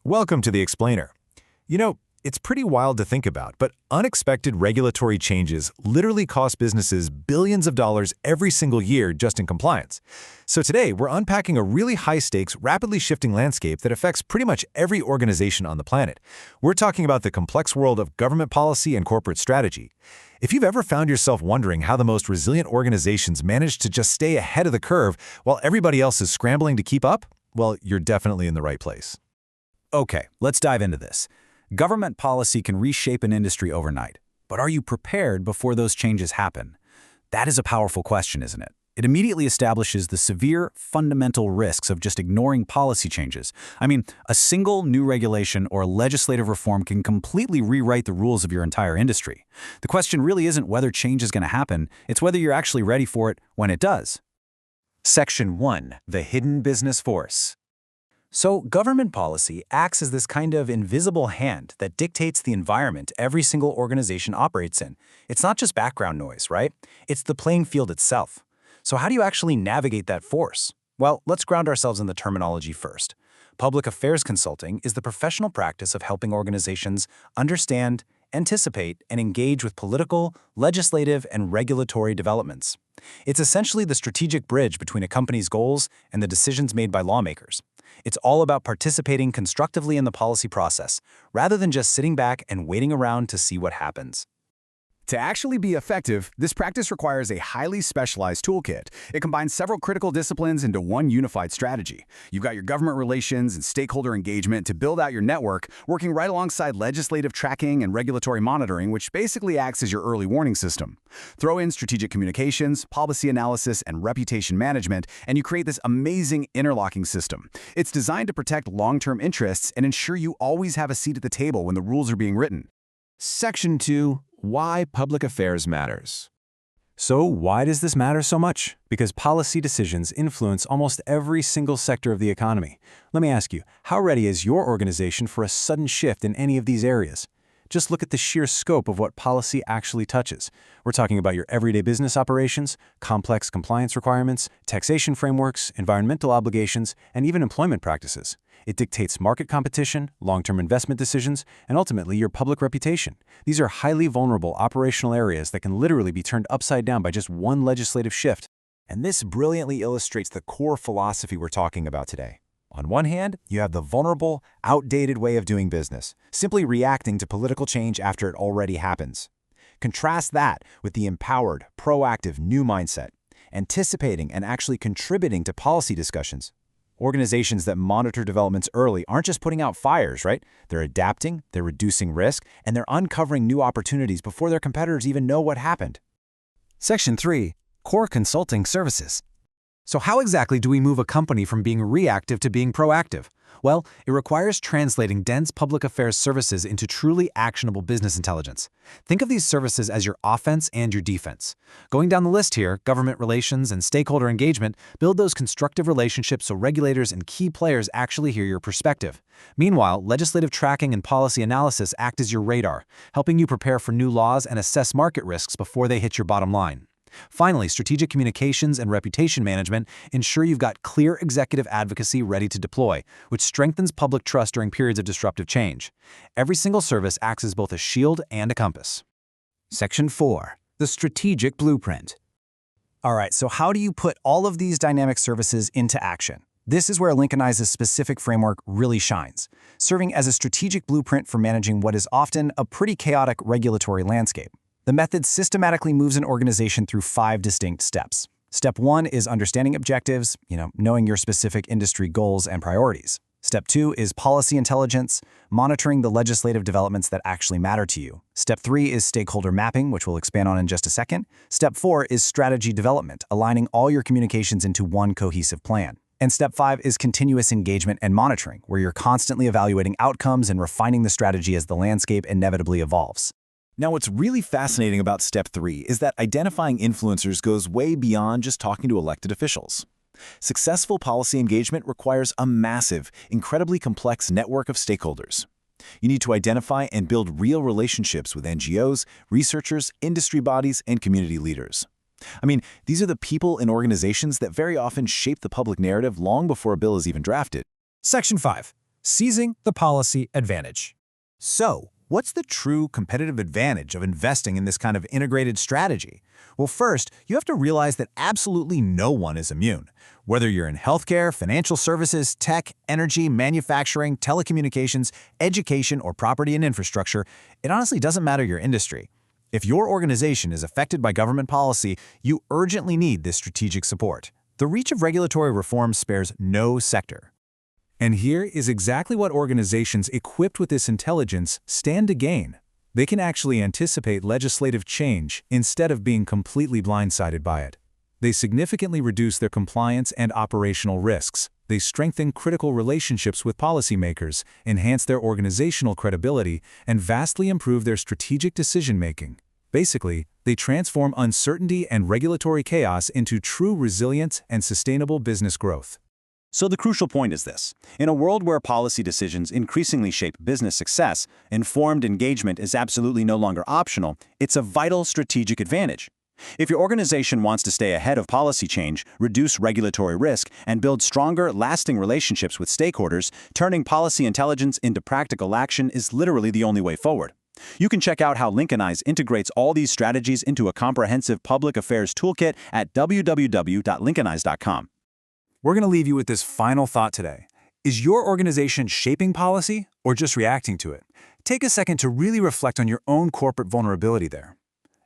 Welcome to the Explainer. It's pretty wild to think about, but unexpected regulatory changes literally cost businesses billions of dollars every single year just in compliance. So today, we're unpacking a really high-stakes, rapidly shifting landscape that affects pretty much every organization on the planet. We're talking about the complex world of government policy and corporate strategy. If you've ever found yourself wondering how the most resilient organizations manage to just stay ahead of the curve while everybody else is scrambling to keep up, well, you're definitely in the right place. Okay, let's dive into this. Government policy can reshape an industry overnight, but are you prepared before those changes happen? That is a powerful question, isn't it? It immediately establishes the severe, fundamental risks of just ignoring policy changes. A single new regulation or legislative reform can completely rewrite the rules of your entire industry. The question really isn't whether change is going to happen, it's whether you're actually ready for it when it does. Section 1. The Hidden Business Force. So, government policy acts as this kind of invisible hand that dictates the environment every single organization operates in. It's not just background noise, right? It's the playing field itself. So how do you actually navigate that force? Well, let's ground ourselves in the terminology first. Public affairs consulting is the professional practice of helping organizations understand, anticipate, and engage with political, legislative, and regulatory developments. It's essentially the strategic bridge between a company's goals and the decisions made by lawmakers. It's all about participating constructively in the policy process, rather than just sitting back and waiting around to see what happens. To actually be effective, this practice requires a highly specialized toolkit. It combines several critical disciplines into one unified strategy. You've got your government relations and stakeholder engagement to build out your network, working right alongside legislative tracking and regulatory monitoring, which basically acts as your early warning system. Throw in strategic communications, policy analysis, and reputation management, and you create this amazing interlocking system. It's designed to protect long-term interests and ensure you always have a seat at the table when the rules are being written. Section 2. Why public affairs matters. So why does this matter so much? Because policy decisions influence almost every single sector of the economy. Let me ask you, how ready is your organization for a sudden shift in any of these areas? Just look at the sheer scope of what policy actually touches. We're talking about your everyday business operations, complex compliance requirements, taxation frameworks, environmental obligations, and even employment practices. It dictates market competition, long-term investment decisions, and ultimately your public reputation. These are highly vulnerable operational areas that can literally be turned upside down by just one legislative shift. And this brilliantly illustrates the core philosophy we're talking about today. On one hand, you have the vulnerable, outdated way of doing business, simply reacting to political change after it already happens. Contrast that with the empowered, proactive new mindset, anticipating and actually contributing to policy discussions. Organizations that monitor developments early aren't just putting out fires, right? They're adapting, they're reducing risk, and they're uncovering new opportunities before their competitors even know what happened. Section 3. Core consulting services. So how exactly do we move a company from being reactive to being proactive? Well, it requires translating dense public affairs services into truly actionable business intelligence. Think of these services as your offense and your defense. Going down the list here, government relations and stakeholder engagement build those constructive relationships so regulators and key players actually hear your perspective. Meanwhile, legislative tracking and policy analysis act as your radar, helping you prepare for new laws and assess market risks before they hit your bottom line. Finally, strategic communications and reputation management ensure you've got clear executive advocacy ready to deploy, which strengthens public trust during periods of disruptive change. Every single service acts as both a shield and a compass. Section 4. The Strategic Blueprint. All right, so how do you put all of these dynamic services into action? This is where Linkonize's specific framework really shines, serving as a strategic blueprint for managing what is often a pretty chaotic regulatory landscape. The method systematically moves an organization through 5 distinct steps. Step 1 is understanding objectives, knowing your specific industry goals and priorities. Step 2 is policy intelligence, monitoring the legislative developments that actually matter to you. Step 3 is stakeholder mapping, which we'll expand on in just a second. Step 4 is strategy development, aligning all your communications into one cohesive plan. And Step 5 is continuous engagement and monitoring, where you're constantly evaluating outcomes and refining the strategy as the landscape inevitably evolves. Now, what's really fascinating about Step 3 is that identifying influencers goes way beyond just talking to elected officials. Successful policy engagement requires a massive, incredibly complex network of stakeholders. You need to identify and build real relationships with NGOs, researchers, industry bodies, and community leaders. These are the people and organizations that very often shape the public narrative long before a bill is even drafted. Section 5. seizing the policy advantage. So, what's the true competitive advantage of investing in this kind of integrated strategy? Well, first, you have to realize that absolutely no one is immune. Whether you're in healthcare, financial services, tech, energy, manufacturing, telecommunications, education, or property and infrastructure, it honestly doesn't matter your industry. If your organization is affected by government policy, you urgently need this strategic support. The reach of regulatory reform spares no sector. And here is exactly what organizations equipped with this intelligence stand to gain. They can actually anticipate legislative change instead of being completely blindsided by it. They significantly reduce their compliance and operational risks. They strengthen critical relationships with policymakers, enhance their organizational credibility, and vastly improve their strategic decision-making. Basically, they transform uncertainty and regulatory chaos into true resilience and sustainable business growth. So the crucial point is this. In a world where policy decisions increasingly shape business success, informed engagement is absolutely no longer optional. It's a vital strategic advantage. If your organization wants to stay ahead of policy change, reduce regulatory risk, and build stronger, lasting relationships with stakeholders, turning policy intelligence into practical action is literally the only way forward. You can check out how Linkonize integrates all these strategies into a comprehensive public affairs toolkit at www.linkonize.com. We're going to leave you with this final thought today. Is your organization shaping policy or just reacting to it? Take a second to really reflect on your own corporate vulnerability there.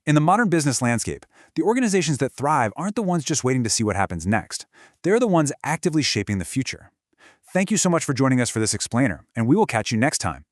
In the modern business landscape, the organizations that thrive aren't the ones just waiting to see what happens next. They're the ones actively shaping the future. Thank you so much for joining us for this explainer, and we will catch you next time.